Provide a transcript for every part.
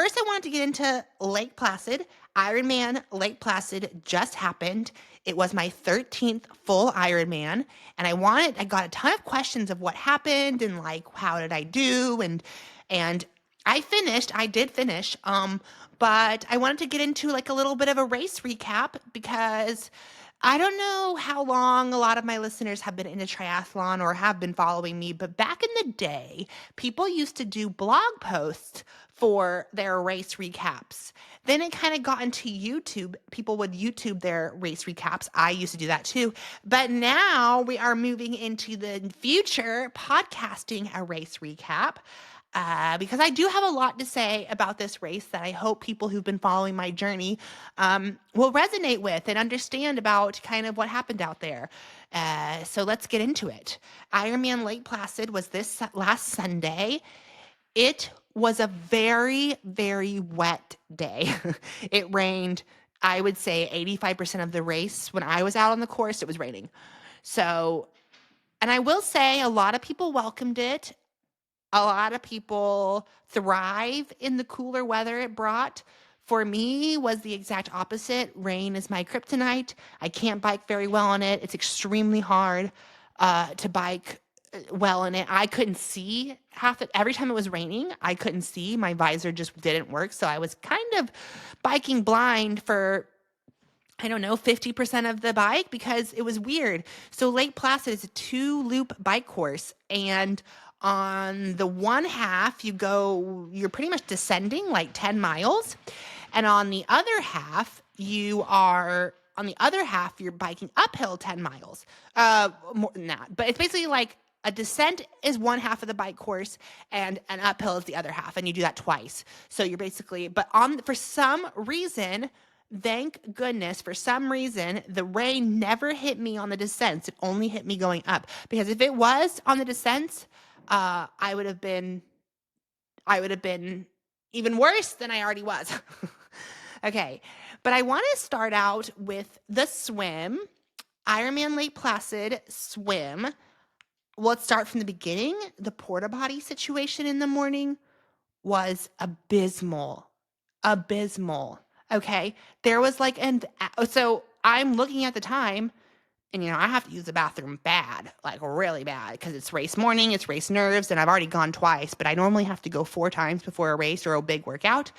first I wanted to get into Lake Placid. Ironman Lake Placid just happened. It was my 13th full Ironman, and I got a ton of questions of what happened and like how did I do and I did finish. But I wanted to get into like a little bit of a race recap because I don't know how long a lot of my listeners have been into triathlon or have been following me, but back in the day, people used to do blog posts for their race recaps. Then it kind of got into YouTube. People would YouTube their race recaps. I used to do that too. But now we are moving into the future, podcasting a race recap. Because I do have a lot to say about this race that I hope people who've been following my journey will resonate with and understand about kind of what happened out there. So let's get into it. Ironman Lake Placid was this last Sunday. It was a very, very wet day. It rained, I would say 85% of the race. When I was out on the course, it was raining. So, and I will say a lot of people welcomed it. A lot of people thrive in the cooler weather it brought. For me, was the exact opposite. Rain is my kryptonite. I can't bike very well on it. It's extremely hard to bike well in it. I couldn't see half it. Every time it was raining, I couldn't see. My visor just didn't work. So I was kind of biking blind for, I don't know, 50% of the bike because it was weird. So Lake Placid is a 2-loop bike course, and on the one half, you're pretty much descending like 10 miles. And on the other half, you're biking uphill 10 miles. More than that. But it's basically like a descent is one half of the bike course and an uphill is the other half. And you do that twice. So you're basically, for some reason, thank goodness, for some reason, the rain never hit me on the descents. It only hit me going up. Because if it was on the descents, I would have been even worse than I already was. Okay, but I want to start out with the swim, Ironman Lake Placid swim. Let's start from the beginning. The porta potty situation in the morning was abysmal. Okay, there was like, so I'm looking at the time. And, I have to use the bathroom bad, like really bad, because it's race morning, it's race nerves, and I've already gone twice, but I normally have to go 4 times before a race or a big workout.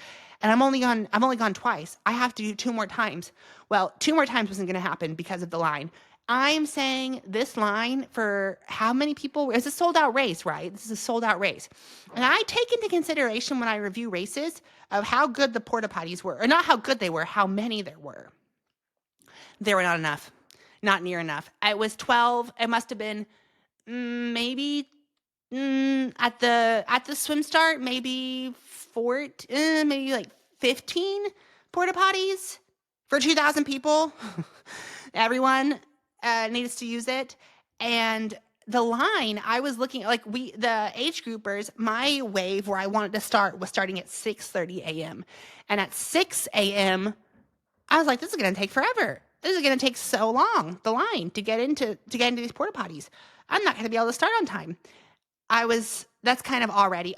And I've only gone twice. I have to do 2 more times. Well, 2 more times wasn't going to happen because of the line. I'm saying this line for how many people, it's a sold out race, right? This is a sold out race. And I take into consideration when I review races of how good the porta potties were, or not how good they were, how many there were. There were not enough. Not near enough. It was 12. It must have been maybe at the swim start, maybe maybe like 15 porta potties for 2,000 people. Everyone needs to use it. And the line, I was looking like the age groupers, my wave where I wanted to start was starting at 6:30 a.m. And at 6 a.m., I was like, this is going to take forever. This is going to take so long, the line to get into these porta potties. I'm not going to be able to start on time. That's kind of already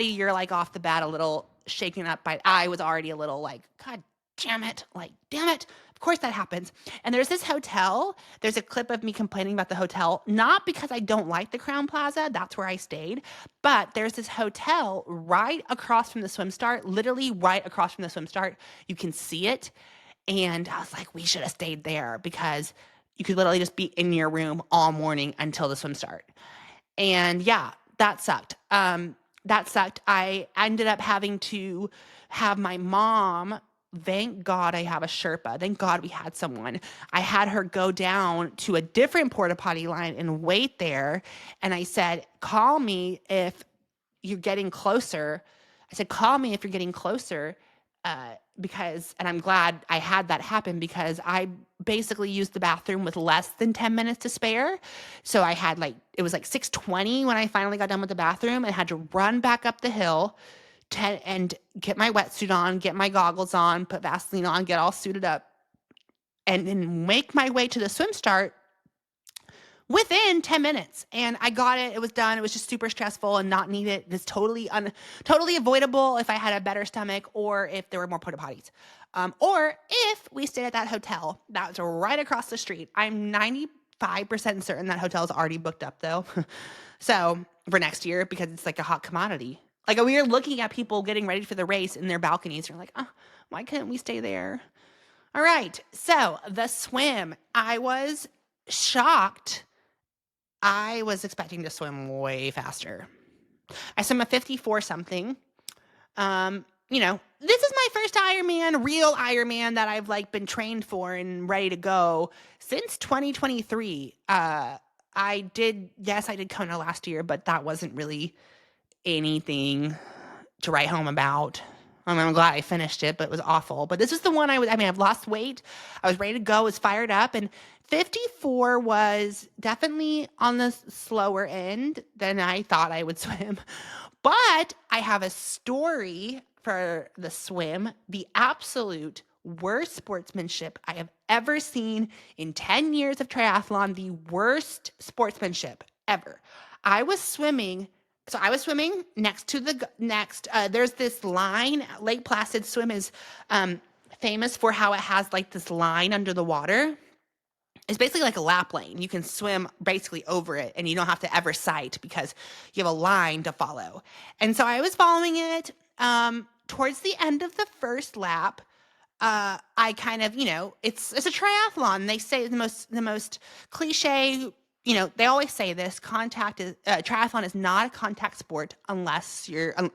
you're like off the bat a little shaken up I was already a little like, God damn it. Like, damn it. Of course that happens. And there's this hotel. There's a clip of me complaining about the hotel, not because I don't like the Crowne Plaza. That's where I stayed. But there's this hotel right across from the swim start, literally right across from the swim start. You can see it. And I was like, we should have stayed there because you could literally just be in your room all morning until the swim start. And yeah, that sucked. I ended up having to have my mom, thank God I have a Sherpa. Thank God we had someone. I had her go down to a different porta potty line and wait there. And I said, call me if you're getting closer. Call me if you're getting closer. And I'm glad I had that happen because I basically used the bathroom with less than 10 minutes to spare. So I had it was like 6:20 when I finally got done with the bathroom and had to run back up the hill and get my wetsuit on, get my goggles on, put Vaseline on, get all suited up, and then make my way to the swim start within 10 minutes. And I got it. It was done. It was just super stressful and not needed. It's totally avoidable if I had a better stomach or if there were more porta potties. Or if we stayed at that hotel that's right across the street. I'm 95% certain that hotel is already booked up though. So for next year, because it's like a hot commodity. Like we were looking at people getting ready for the race in their balconies. And we're like, oh, why couldn't we stay there? All right. So the swim, I was shocked. I was expecting to swim way faster. I swim a 54 something. This is my first Ironman, real Ironman that I've like been trained for and ready to go since 2023. I did Kona last year, but that wasn't really anything to write home about. I'm glad I finished it, but it was awful. But this is the one I've lost weight. I was ready to go, was fired up, and 54 was definitely on the slower end than I thought I would swim. But I have a story for the swim, the absolute worst sportsmanship I have ever seen in 10 years of triathlon, the worst sportsmanship ever. I was swimming next to there's this line. Lake Placid swim is famous for how it has like this line under the water. It's basically like a lap lane. You can swim basically over it and you don't have to ever sight because you have a line to follow. And so I was following it. Towards the end of the first lap, I kind of, it's a triathlon. They say the most cliche, they always say this, triathlon is not a contact sport unless you're in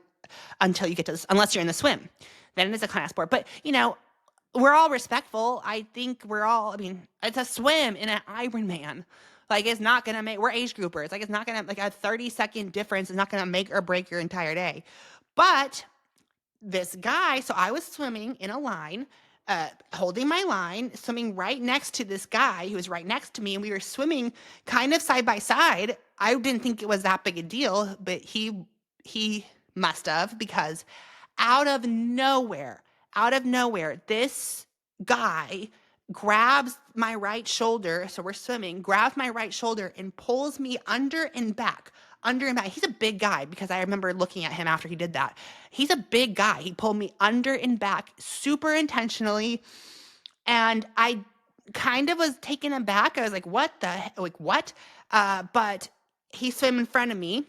the swim. Then it is a contact sport. But, we're all respectful. I think it's a swim in an Ironman. Like, it's not going to we're age groupers. Like, it's not going to, like, a 30-second difference is not going to make or break your entire day. But this guy, so I was swimming in a line, holding my line, swimming right next to this guy who was right next to me, and we were swimming kind of side by side. I didn't think it was that big a deal, but he must have, because out of nowhere, this guy grabs my right shoulder. So we're swimming, grabs my right shoulder and pulls me under and back. He's a big guy, because I remember looking at him after he did that. He's a big guy. He pulled me under and back super intentionally. And I kind of was taken aback. I was like, what? But he swam in front of me.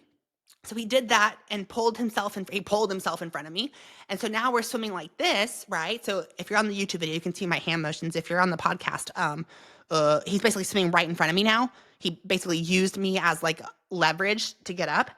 So he did that and pulled himself in front of me. And so now we're swimming like this, right? So if you're on the YouTube video, you can see my hand motions. If you're on the podcast, he's basically swimming right in front of me now. He basically used me as like leverage to get up.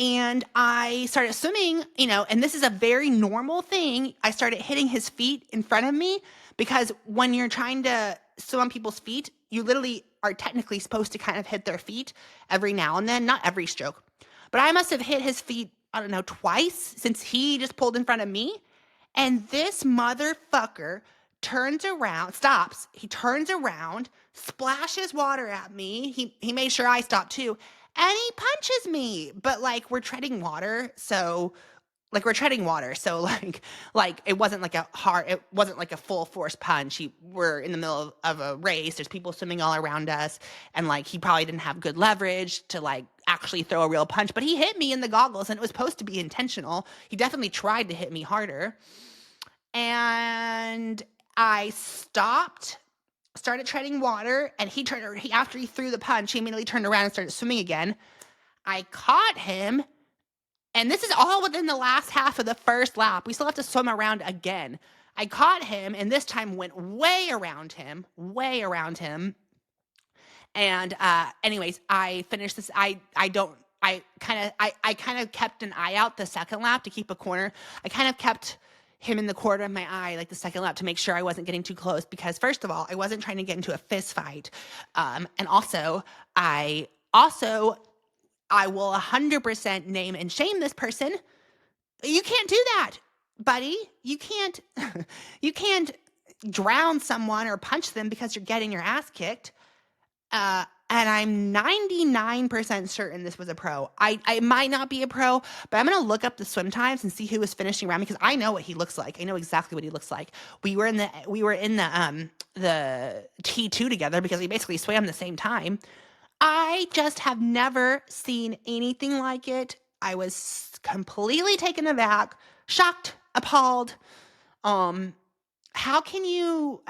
And I started swimming, and this is a very normal thing. I started hitting his feet in front of me, because when you're trying to swim on people's feet, you literally are technically supposed to kind of hit their feet every now and then, not every stroke. But I must have hit his feet, I don't know, twice, since he just pulled in front of me. And this motherfucker stops. He turns around, splashes water at me. He made sure I stopped too. And he punches me. But we're treading water. So it wasn't it wasn't like a full force punch. We're in the middle of a race. There's people swimming all around us. And he probably didn't have good leverage to actually throw a real punch, but he hit me in the goggles, and it was supposed to be intentional. He definitely tried to hit me harder. And I stopped, started treading water, and after he threw the punch, he immediately turned around and started swimming again. I caught him. And this is all within the last half of the first lap. We still have to swim around again. I caught him, and this time went way around him. And anyways, I finished this. I kind of kept an eye out the second lap to keep a corner. I kind of kept him in the corner of my eye, the second lap, to make sure I wasn't getting too close, because first of all, I wasn't trying to get into a fist fight. And also, I will 100% name and shame this person. You can't do that, buddy. You can't drown someone or punch them because you're getting your ass kicked. And I'm 99% certain this was a pro. I might not be a pro, but I'm going to look up the swim times and see who was finishing around me, because I know what he looks like. I know exactly what he looks like. We were in the T2 together, because we basically swam the same time. I just have never seen anything like it. I was completely taken aback, shocked, appalled. Um, how can you?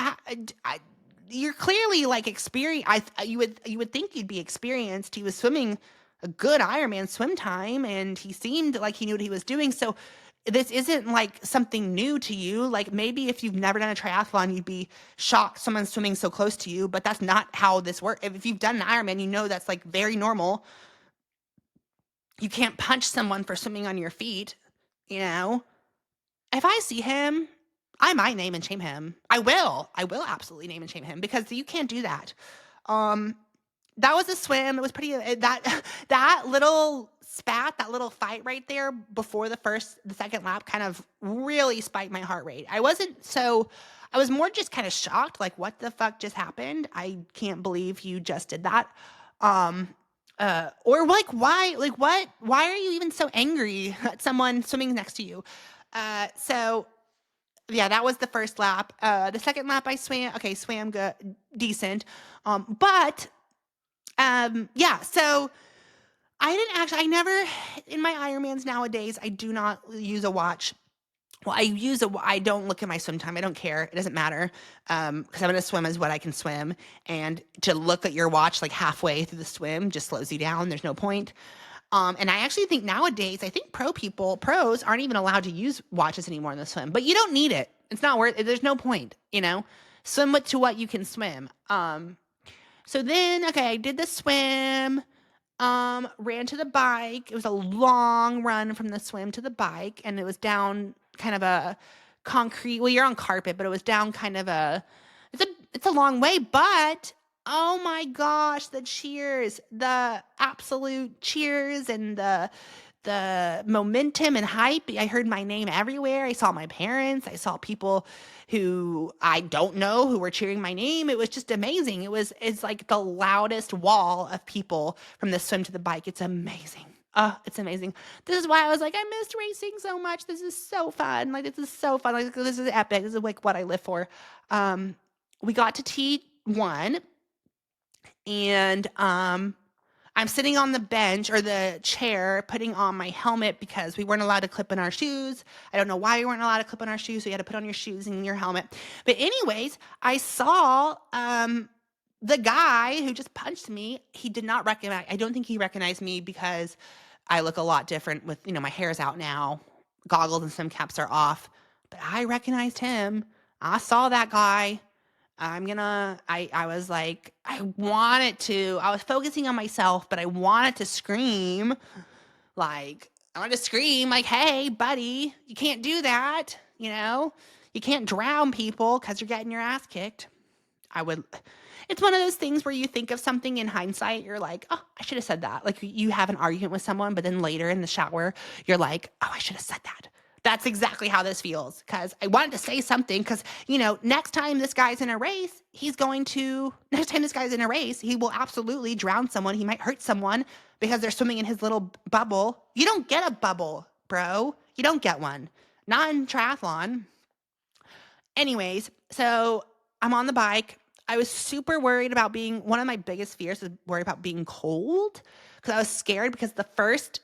You're clearly like experienced. You would think you'd be experienced. He was swimming a good Ironman swim time, and he seemed like he knew what he was doing. So this isn't like something new to you. Like maybe if you've never done a triathlon, you'd be shocked someone's swimming so close to you. But that's not how this works. If you've done an Ironman, you know that's like very normal. You can't punch someone for swimming on your feet. You know, if I see him, I might name and shame him. I will. I will absolutely name and shame him because you can't do that. Um, that was a swim. It was pretty that little spat, that little fight right there before the second lap kind of really spiked my heart rate. I was more just kind of shocked, like what the fuck just happened? I can't believe you just did that. Or like why? Like what? Why are you even so angry at someone swimming next to you? So yeah, that was the first lap. The second lap I swam good, decent. But yeah, so I never, in my Ironmans nowadays, I do not use a watch. Well, I don't look at my swim time. I don't care. It doesn't matter. Cause I'm going to swim as what I can swim. And to look at your watch like halfway through the swim just slows you down. There's no point. And I actually think nowadays, I think pros aren't even allowed to use watches anymore in the swim, but you don't need it. It's not worth it. There's no point, swim to what you can swim. So then, okay, I did the swim, ran to the bike. It was a long run from the swim to the bike, and it was down kind of a concrete, well, you're on carpet, but it was down kind of it's a long way, but oh my gosh, the cheers, the absolute cheers and the momentum and hype. I heard my name everywhere. I saw my parents. I saw people who I don't know who were cheering my name. It was just amazing. It's like the loudest wall of people from the swim to the bike. It's amazing. Oh, it's amazing. This is why I was like, I missed racing so much. This is so fun. Like, this is so fun. Like, this is epic. This is like what I live for. We got to T1 and, I'm sitting on the bench or the chair putting on my helmet because we weren't allowed to clip in our shoes. I don't know why we weren't allowed to clip in our shoes. So you had to put on your shoes and your helmet. But anyways, I saw the guy who just punched me. He did not recognize. I don't think he recognized me because I look a lot different with, my hair's out now. Goggles and swim caps are off. But I recognized him. I saw that guy. I was like, I was focusing on myself, but I wanted to scream, like, hey, buddy, you can't do that. You can't drown people because you're getting your ass kicked. It's one of those things where you think of something in hindsight, you're like, oh, I should have said that. Like you have an argument with someone, but then later in the shower, you're like, oh, I should have said that. That's exactly how this feels because I wanted to say something because, next time this guy's in a race, he will absolutely drown someone. He might hurt someone because they're swimming in his little bubble. You don't get a bubble, bro. You don't get one. Not in triathlon. Anyways, so I'm on the bike. I was super worried about one of my biggest fears was worried about being cold because I was scared because the first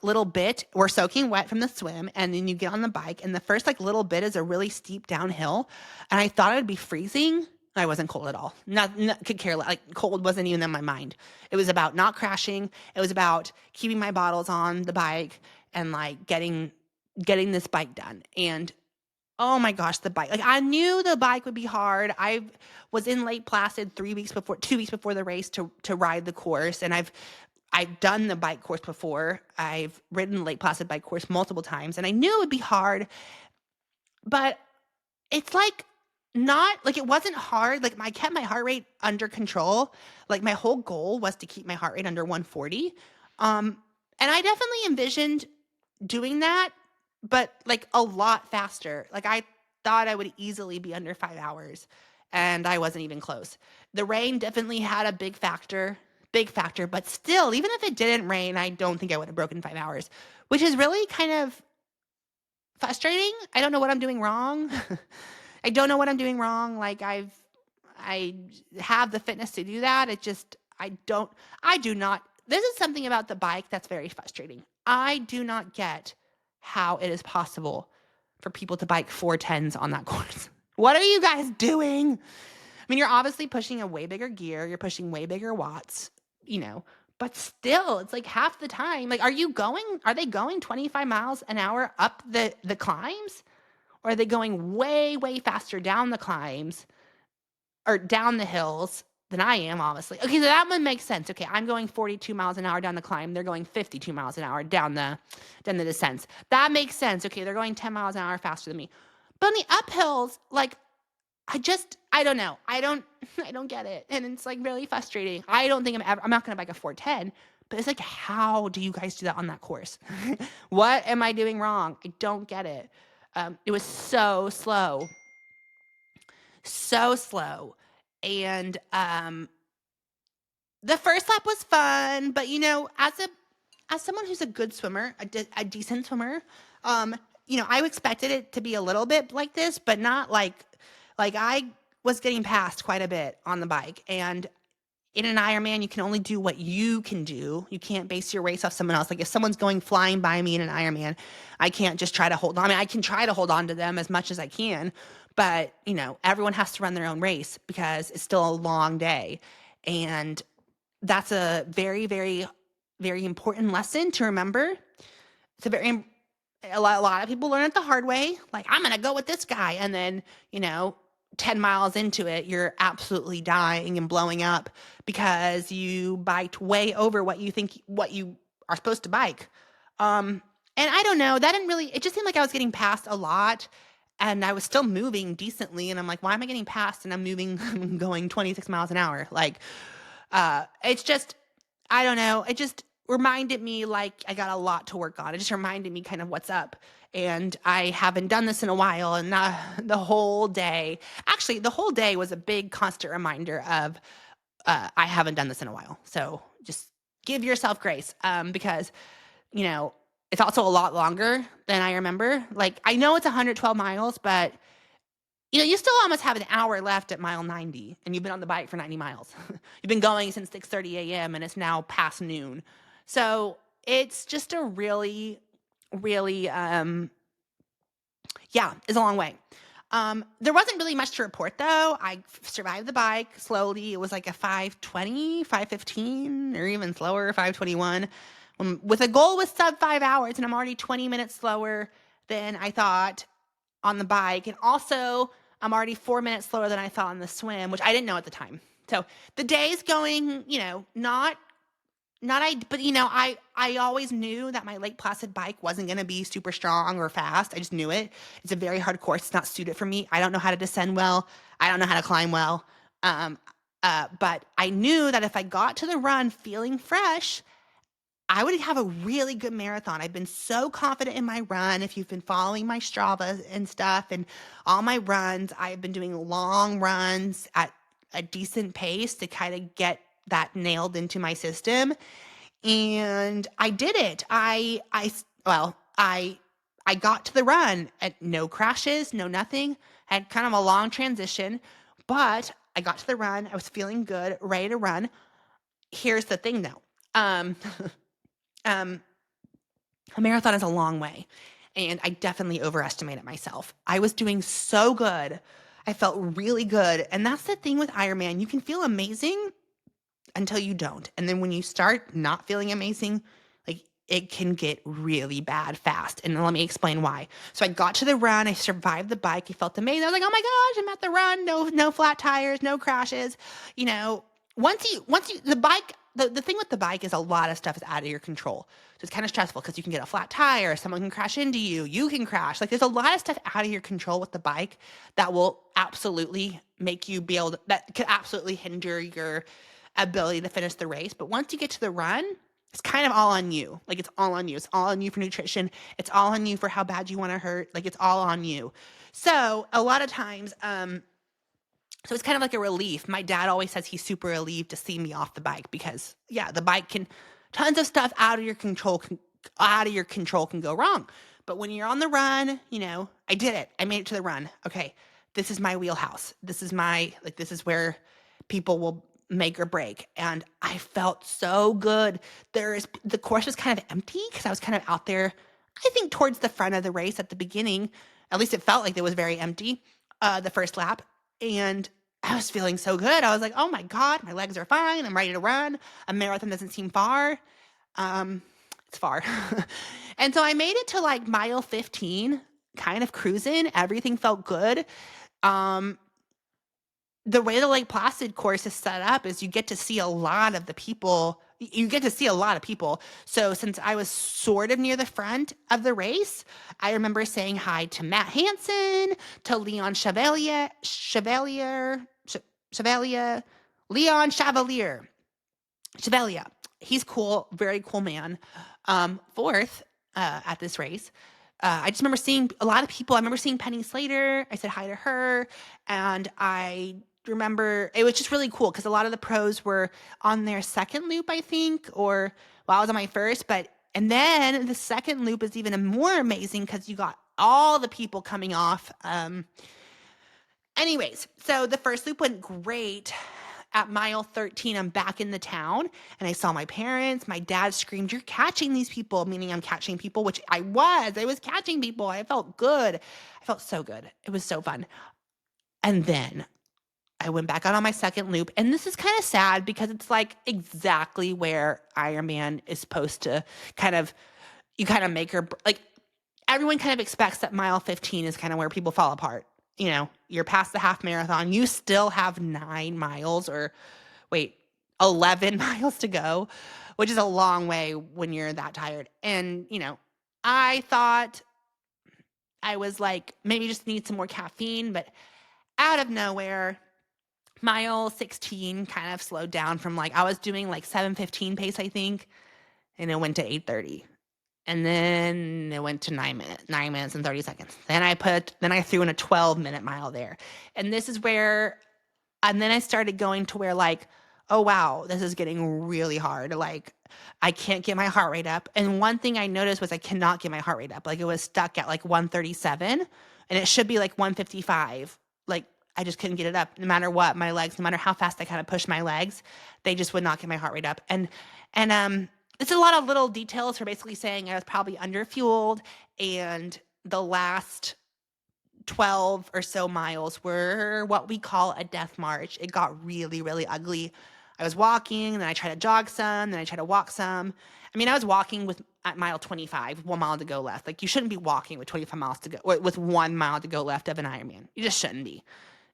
little bit, we're soaking wet from the swim, and then you get on the bike, and the first little bit is a really steep downhill, and I thought I'd be freezing. I wasn't cold at all. Not could care less. Cold wasn't even in my mind. It was about not crashing. It was about keeping my bottles on the bike and getting this bike done. And oh my gosh, the bike. I knew the bike would be hard. I was in Lake Placid 2 weeks before the race to ride the course, and I've done the bike course before. I've ridden Lake Placid bike course multiple times, and I knew it would be hard, but it's not it wasn't hard. I kept my heart rate under control. My whole goal was to keep my heart rate under 140. And I definitely envisioned doing that, but a lot faster. I thought I would easily be under 5 hours, and I wasn't even close. The rain definitely had a big factor, but still, even if it didn't rain, I don't think I would have broken 5 hours, which is really kind of frustrating. I don't know what I'm doing wrong. I don't know what I'm doing wrong. I have the fitness to do that. It just, I do not, this is something about the bike that's very frustrating. I do not get how it is possible for people to bike 410s on that course. What are you guys doing? I mean, you're obviously pushing a way bigger gear. You're pushing way bigger watts, but still, it's like half the time. Like, are they going 25 miles an hour up the climbs? Or are they going way, way faster down the climbs or down the hills than I am, obviously? Okay, so that one makes sense. Okay, I'm going 42 miles an hour down the climb. They're going 52 miles an hour down the descents. That makes sense. Okay, they're going 10 miles an hour faster than me. But on the uphills, like, I don't know. I don't get it. And it's like really frustrating. I don't think I'm not going to bike a 410, but it's like, how do you guys do that on that course? What am I doing wrong? I don't get it. It was so slow. So slow. And the first lap was fun, but as someone who's a good swimmer, a decent swimmer, I expected it to be a little bit like this, but not like I was getting passed quite a bit on the bike. And in an Ironman, you can only do what you can do. You can't base your race off someone else. Like if someone's going flying by me in an Ironman, I can't just try to hold on. I mean, I can try to hold on to them as much as I can, but everyone has to run their own race because it's still a long day. And that's a very, very, very important lesson to remember. It's a lot of people learn it the hard way. Like, I'm going to go with this guy. And then, 10 miles into it, you're absolutely dying and blowing up because you biked way over what you are supposed to bike. And I don't know, it just seemed like I was getting passed a lot and I was still moving decently. And I'm like, why am I getting passed? And I'm moving, going 26 miles an hour. Like, it's just, I don't know. It just reminded me like I got a lot to work on. It just reminded me kind of what's up. And I haven't done this in a while. And the whole day was a big constant reminder of I haven't done this in a while. So just give yourself grace because, it's also a lot longer than I remember. Like, I know it's 112 miles, but you still almost have an hour left at mile 90, and you've been on the bike for 90 miles. You've been going since 6:30 a.m., and it's now past noon. So it's just a really, really, it's a long way. There wasn't really much to report, though. I survived the bike slowly. It was like a 5:20, 5:15, or even slower, 5:21, with a goal with sub 5 hours, and I'm already 20 minutes slower than I thought on the bike. And also, I'm already 4 minutes slower than I thought on the swim, which I didn't know at the time. So the day's going, I always knew that my Lake Placid bike wasn't going to be super strong or fast. I just knew it. It's a very hard course. It's not suited for me. I don't know how to descend well. I don't know how to climb well. But I knew that if I got to the run feeling fresh, I would have a really good marathon. I've been so confident in my run. If you've been following my Strava and stuff and all my runs, I've been doing long runs at a decent pace to kind of get that nailed into my system. And I did it. I got to the run at no crashes, no nothing. I had kind of a long transition, but I got to the run. I was feeling good, ready to run. Here's the thing though. A marathon is a long way, and I definitely overestimated myself. I was doing so good. I felt really good. And that's the thing with Ironman. You can feel amazing until you don't. And then when you start not feeling amazing, like it can get really bad fast. And let me explain why. So I got to the run. I survived the bike. I felt amazing. I was like, oh my gosh, I'm at the run. No flat tires, no crashes. Once the bike, the thing with the bike is a lot of stuff is out of your control. So it's kind of stressful because you can get a flat tire, someone can crash into you, you can crash. Like there's a lot of stuff out of your control with the bike that will absolutely make you that could absolutely hinder your ability to finish the race. But once you get to the run, it's kind of all on you. Like it's all on you. It's all on you for nutrition. It's all on you for how bad you want to hurt. Like it's all on you. So a lot of times, so it's kind of like a relief. My dad always says he's super relieved to see me off the bike because the bike tons of stuff out of your control can go wrong. But when you're on the run, I did it. I made it to the run. Okay. This is my wheelhouse. This is where people will make or break. And I felt so good. The course was kind of empty because I was kind of out there, I think towards the front of the race at the beginning. At least it felt like it was very empty, the first lap. And I was feeling so good. I was like, oh my God, my legs are fine. I'm ready to run. A marathon doesn't seem far. It's far. And so I made it to like mile 15, kind of cruising. Everything felt good. Um, the way the Lake Placid course is set up is you get to see a lot of the people. You get to see a lot of people. So since I was sort of near the front of the race, I remember saying hi to Matt Hansen, to Leon Leon Chevalier. He's cool, very cool man. Fourth at this race. I just remember seeing a lot of people. I remember seeing Penny Slater. I said hi to her. And I remember it was just really cool because a lot of the pros were on their second loop, I think, or well, I was on my first. And then the second loop is even more amazing because you got all the people coming off. Anyways, so the first loop went great. At mile 13, I'm back in the town and I saw my parents. My dad screamed, "You're catching these people," meaning I'm catching people, which I was. I was catching people. I felt good. I felt so good. It was so fun. And then I went back out on my second loop. And this is kind of sad because it's like exactly where Ironman is supposed to you kind of make her, like everyone kind of expects that mile 15 is kind of where people fall apart. You know, you're past the half marathon. You still have 11 miles to go, which is a long way when you're that tired. And, I thought I was like, maybe just need some more caffeine, but out of nowhere, mile 16 kind of slowed down from like, I was doing like 7:15 pace, I think, and it went to 8:30. And then it went to 9 minutes and 30 seconds. Then I threw in a 12-minute mile there. And then I started going to where like, oh wow, this is getting really hard. Like I can't get my heart rate up. And one thing I noticed was I cannot get my heart rate up. Like it was stuck at like 137 and it should be like 155. Like I just couldn't get it up no matter what. My legs, no matter how fast I kind of pushed my legs, they just would not get my heart rate up. And it's a lot of little details for basically saying I was probably underfueled and the last 12 or so miles were what we call a death march. It got really, really ugly. I was walking, then I tried to jog some, then I tried to walk some. I mean, I was walking at mile 25, 1 mile to go left. Like you shouldn't be walking with 25 miles to go, with 1 mile to go left of an Ironman. You just shouldn't be.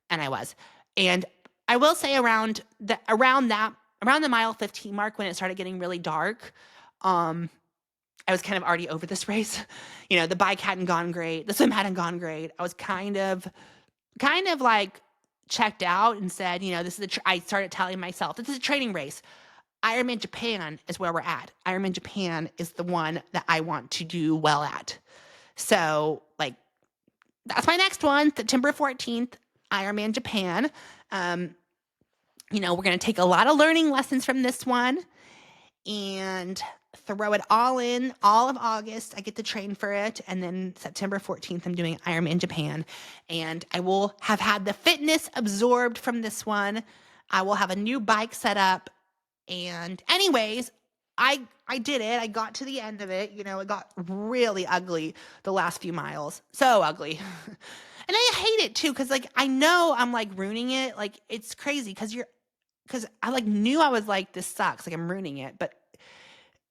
And I was. And I will say around the mile 15 mark when it started getting really dark, I was kind of already over this race. The bike hadn't gone great. The swim hadn't gone great. I was kind of like checked out and said, I started telling myself, this is a training race. Ironman Japan is where we're at. Ironman Japan is the one that I want to do well at. So like, that's my next one, September 14th, Ironman Japan. We're going to take a lot of learning lessons from this one and throw it all in. All of August, I get to train for it. And then September 14th, I'm doing Ironman Japan. And I will have had the fitness absorbed from this one. I will have a new bike set up. And anyways, I did it. I got to the end of it. It got really ugly the last few miles. So ugly. And I hate it too, because like I know I'm like ruining it. Like it's crazy because I like knew I was like, this sucks. Like I'm ruining it, but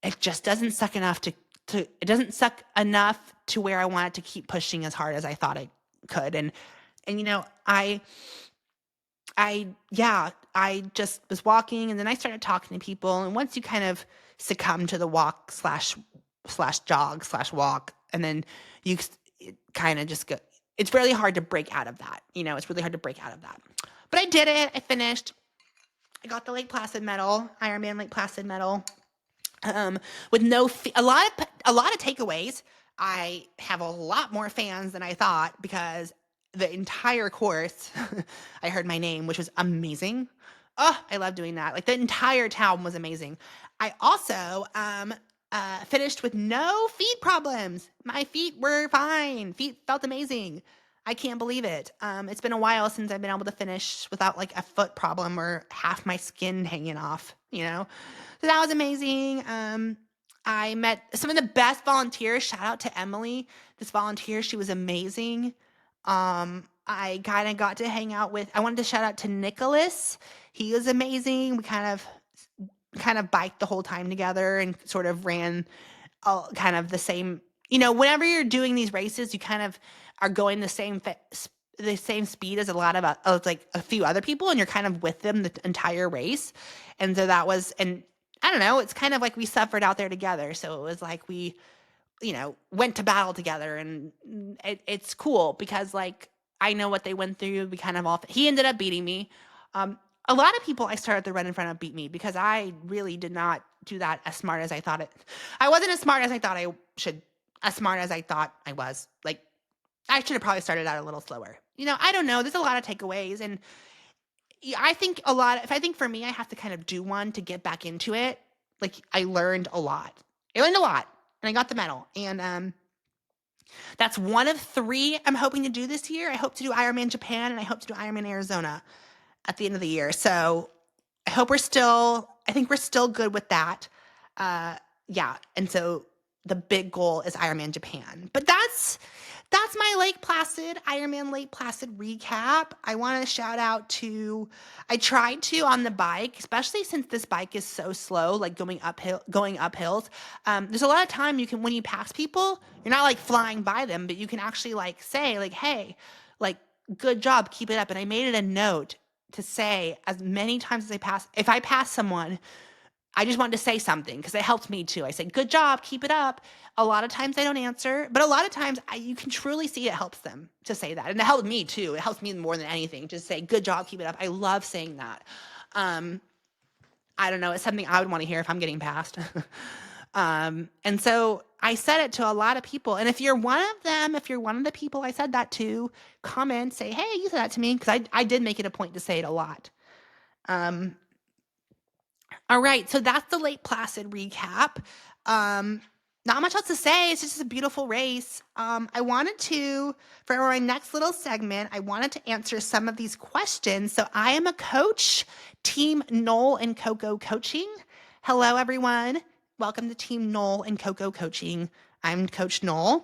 it just doesn't suck enough it doesn't suck enough to where I want it to keep pushing as hard as I thought it could. And I just was walking and then I started talking to people. And once you kind of succumb to the walk slash jog slash walk, and then you kind of just go, it's really hard to break out of that. It's really hard to break out of that. But I did it. I finished. I got the Lake Placid medal, Ironman Lake Placid medal. With a lot of takeaways. I have a lot more fans than I thought because the entire course, I heard my name, which was amazing. Oh, I love doing that. Like the entire town was amazing. I also finished with no feet problems. My feet were fine. Feet felt amazing. I can't believe it. It's been a while since I've been able to finish without like a foot problem or half my skin hanging off, you know? So that was amazing. I met some of the best volunteers. Shout out to Emily, this volunteer. She was amazing. I kind of got to hang out with, I wanted to shout out to Nicholas. He was amazing. We kind of biked the whole time together and sort of ran kind of the same, whenever you're doing these races, you kind of are going the same speed as a lot of like a few other people, and you're kind of with them the entire race. And so that was, and I don't know, it's kind of like we suffered out there together. So it was like we, went to battle together, and it's cool because like I know what they went through. We kind of he ended up beating me. A lot of people I started the run in front of beat me because I really did not do that as smart as I thought it. I wasn't as smart as I thought I should, as smart as I thought I was. Like, I should have probably started out a little slower. I don't know. There's a lot of takeaways. And I think for me, I have to kind of do one to get back into it. Like, I learned a lot. And I got the medal. And that's one of 3 I'm hoping to do this year. I hope to do Ironman Japan, and I hope to do Ironman Arizona at the end of the year. So I think we're still good with that. Yeah. And so the big goal is Ironman Japan. But that's my Lake Placid, Ironman Lake Placid recap. I want to shout out I tried to on the bike, especially since this bike is so slow, like going uphills. There's a lot of time when you pass people, you're not like flying by them, but you can actually like say like, hey, like, good job, keep it up. And I made it a note to say as many times as if I pass someone, I just wanted to say something because it helped me too. I said, good job, keep it up. A lot of times they don't answer, but a lot of times you can truly see it helps them to say that. And it helped me too. It helps me more than anything to say, good job, keep it up. I love saying that. I don't know. It's something I would want to hear if I'm getting passed. And so I said it to a lot of people. And if you're one of them, if you're one of the people I said that to, comment, say, hey, you said that to me. Because I did make it a point to say it a lot. All right, so that's the Lake Placid recap. Not much else to say. It's just a beautiful race. I wanted to, for my next little segment, I wanted to answer some of these questions. So I am a coach, Team Noel and Coco Coaching. Hello, everyone. Welcome to Team Noel and Coco Coaching. I'm Coach Noel.